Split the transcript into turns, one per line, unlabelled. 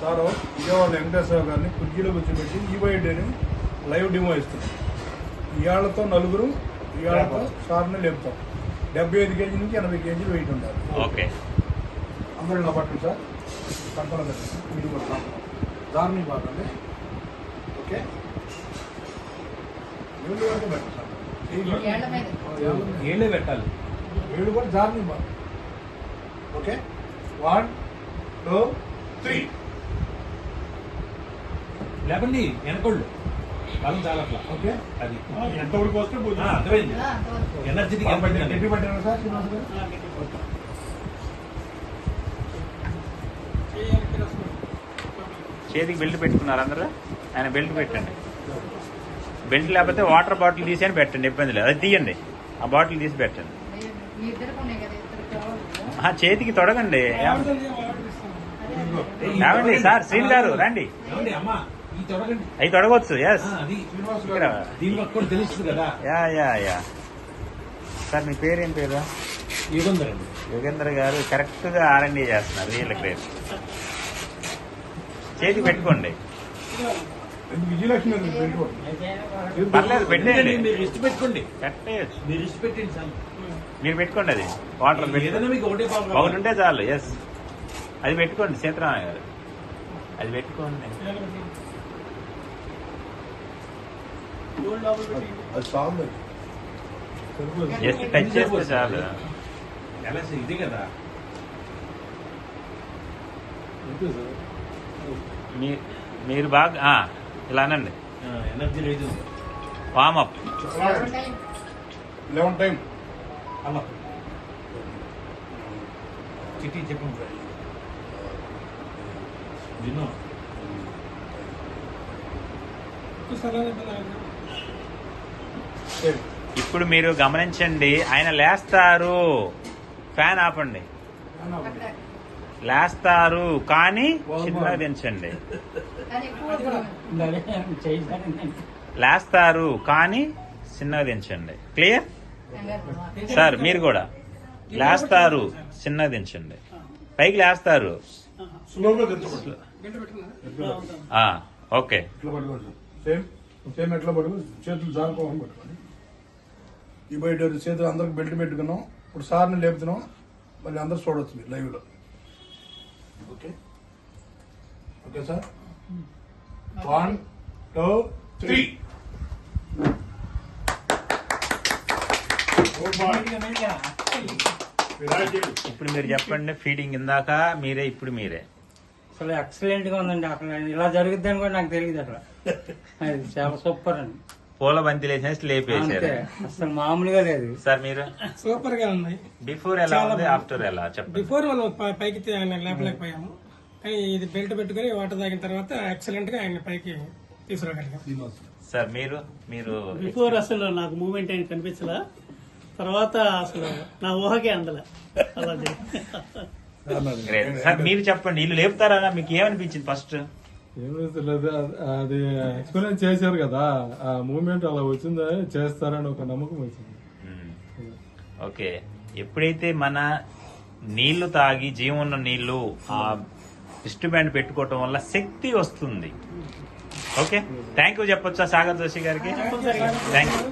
Sir Vijayawada Venkateswara గారిని కుర్చీలో కూర్చోబెట్టి ఈవైడీని లైవ్ డెమో ఇస్తున్నాం. ఇవాళతో నలుగురు ఇవాళతో సార్ని లేపుతాం. 75 కేజీ నుంచి 80 కేజీలు వెయిట్ ఉండాలి.
ఓకే,
అందరూ ఇలా పట్టండి సార్. కంట్రోల్ మీరు కూడా దారిని బాగండి. ఓకే, ఏళ్ళు వరకు పెట్టండి సార్.
ఏళ్ళే పెట్టాలి.
ఏళ్ళు కూడా దారిని బాగా. ఓకే, 1 2 3
లేకండి వెనకోళ్ళు బలం చాలా అట్లా.
ఓకే,
అది
ఎంతవరకు వస్తే
అర్థమైంది. ఎనర్జెటిక్
గట్టి పట్టాను సార్. శ్రీనివాస్ గారు
చేతికి బెల్ట్ పెట్టుకున్నారు అందరూ. ఆయన బెల్ట్ పెట్టండి. బెల్ట్ లేకపోతే వాటర్ బాటిల్ తీసి అని పెట్టండి, ఇబ్బంది లేదు. అది తీయండి, ఆ బాటిల్ తీసి పెట్టండి. చేతికి తొడగండి. ఏమండి సార్, శ్రీని గారు రండి. అవి తొడగొచ్చు. ఎస్,
తెలుస్తుంది కదా.
Yeah yeah yeah. సార్ మీ పేరు ఏం పేరు?
యుగంధర్.
యుగేందర్ గారు కరెక్ట్ గా R&D చేస్తున్నారు. వీళ్ళ గ్రేట్. చేతికి పెట్టుకోండి.
విజయలక్ష్మి
పర్లేదు, పెట్టేయండి.
మీరు ఇష్ట పెట్టుకోండి.
పెట్టేయచ్చు,
మీరు ఇష్ట పెట్టండి సార్.
మీరు పెట్టుకోండి. అది వాటర్
ఏదైనా మీకు ఒకటే ప్రాబ్లం.
ఒకటి ఉంటే చాలు. ఎస్, అది పెట్టుకోండి. సీతారామయ్య గారు అది పెట్టుకోండి.
అది చాలు.
జస్ట్ టచ్ చేస్తే చాలు.
ఎలా సార్, ఇదే కదా.
మీరు బాగా ఇలా అనండి.
ఎనర్జీ రైజ్ ఉంది.
వామప్.
11 టైం.
అలా చిట్టి చెప్పండి సార్. వినో
ఇప్పుడు మీరు గమనించండి, ఆయన లేస్తారు. ఫ్యాన్ ఆపండి. లేస్తారు కానీ చిన్నగా దించండి. లేస్తారు కానీ చిన్నగా దించండి. Clear sir? మీరు కూడా లేస్తారు, చిన్నగా దించండి. పైకి లేస్తారు.
స్లోగా తెచ్చుకోండి.
ఓకే,
ఇట్లా పట్టుకోండి సార్. సేమ్ సేమ్ ఎట్లా పట్టుకోండి. చేతులు జారుకోమని పట్టుకోండి. ఈ బయట చేతులు అందరికి బెల్ట్ పెట్టుకున్నాం. ఇప్పుడు సార్ని లేపుతున్నాం. మళ్ళీ అందరు చూడవచ్చు మీరు లైవ్లో. Okay okay sir. 1 2 3.
ఇప్పుడు మీరు చెప్పండి. ఫీడింగ్ ఇందాక మీరే, ఇప్పుడు మీరే.
అసలు ఎక్సలెంట్ గా ఉందండి. అసలు ఇలా జరుగుద్దని కూడా నాకు తెలియదు. అసలు అది చాలా సూపర్ అండి.
పూల బంతి లేసేసి లేపేసారు.
అసలు మామూలుగా లేదు
సార్ మీరు
సూపర్ గా ఉన్నాయి.
బిఫోర్ ఎలా ఉంది, ఆఫ్టర్ ఎలా చెప్పండి.
బిఫోర్ మనం పైకి లేపలేకపోయాము, కానీ ఇది బెల్ట్ పెట్టుకుని వాటర్ తాగిన తర్వాత ఎక్సలెంట్ గా ఆయన పైకి తీసుకురాగలిగాం.
సార్ మీరు మీరు
బిఫోర్ అసలు నాకు మూమెంట్ అయిన కనిపించలా, తర్వాత అసలు నా ఊహకే అందలే. అలా
గ్రేట్. సార్ మీరు చెప్పండి, వీళ్ళు లేపుతారా? మీకు ఏమనిపించింది ఫస్ట్?
ఏమవుతుంది అది ఎక్స్పీరియన్స్ చేశారు కదా, ఆ మూమెంట్ అలా వచ్చిందా, చేస్తారని ఒక నమ్మకం వచ్చింది.
ఓకే, ఎప్పుడైతే మన నీళ్లు తాగి జీవం ఉన్న నీళ్లు ఆ రిస్ట్ బ్యాండ్ పెట్టుకోవటం వల్ల శక్తి వస్తుంది. ఓకే, థ్యాంక్ యూ చెప్పొచ్చా సాగర్ జోషి గారికి? Thank you.